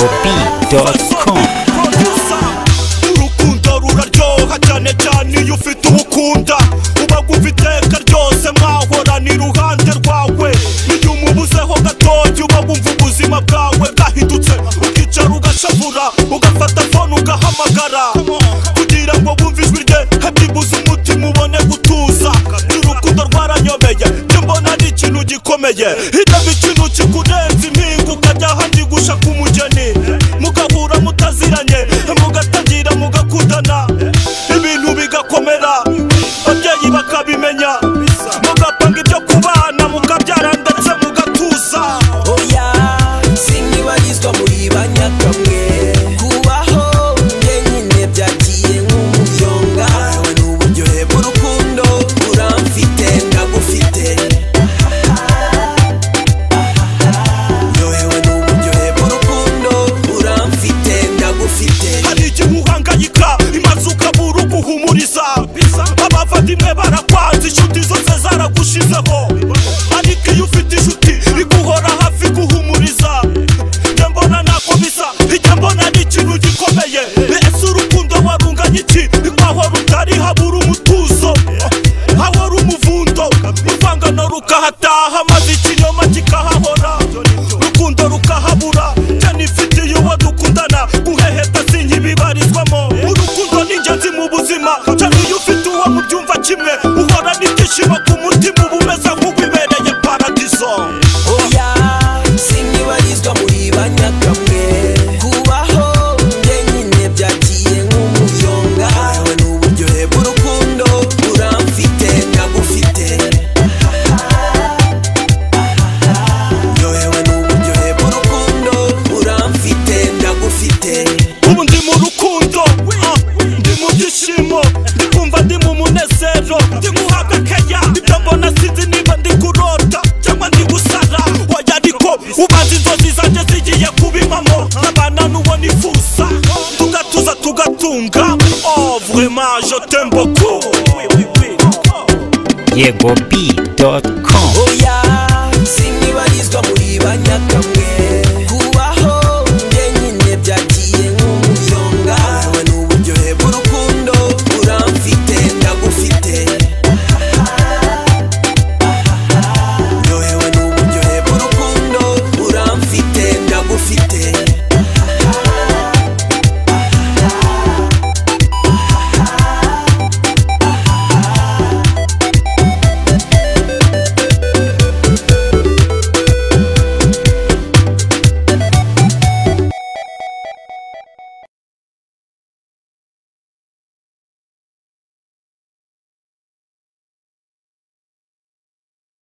YegoB.com. Urukundo ruraryoha cyane cyane iyo ufite ubukunda uba gufite iteka ryose mwahorana iruhande rwawe iyo umubuzeho gatoya uba wumva ubuzima bwawe bwahindutse ukicara ugashavura ugafata fone ugahamagara kugira ngo wumve ijwi rye habyibuze umutima ubone gutuza urukundo rwaranyobeye njye mbona ari ikintu gikomeye hitamo ikintu kikurenza impinga ukajya ahandi gushaka umugeni mugahura mutaziranye mugatangira mugakundana ibintu bigakomera ababyeyi bakabimenya mugapanga ibyo kubana mukabyara ndetse mugatuza. Oya sinkibarizwa muri banyakamwe kubaho njyenyine byagiye nk'umuyonga yewe n'uburyohe bw'urukundo uramfite ndagufite yewe n'uburyohe bw'urukundo uramfite ndagufite. Hari igihe uhangayika imaze ukabura uguhumuriza abavandimwe barakwanze inshuti zose zaragushizeho ariko iyo ufite inshuti iguhora hafi guhumuriza njye mbona ntako bisa njye mbona ni ikintu gikomeye. Ese urukundo warunganya iki rwahora utari habura umutuzo hahora umuvundo urwangano rukahataha maze ikinyoma kikahahora urukundo rukahabura njye nifitiye uwo dukundana guheheta sinkibibarizwamo. Urukundo ni ingenzi mu buzima cyane iyo ufite uwo mubyumva kimwe uhora n'ibyishimo ku mutima uba umeze nk'uwibereye paradizo. Oya sinkibarizwa muri banyakamwe kubaho njyenyine byagiye nk'umuyonga yewe n'uburyohe bw'urukundo uramfite ndagufite yewe n'uburyohe bw'urukundo uramfite ndagufite. Ubu ndi mu rukundo ndi mu byishimo ndi kumva ndi mu munezero ndi guhabwa keya ibyo mbona sinzi niba ndi kurota cyangwa ndi gusara oya ariko ubanza inzozi zanjye zigiye kubimamo n'abana n'uwo nifuza tugatuza tugatunga. Oh vraiment je t'aime beaucoup. YegoB.com. Oya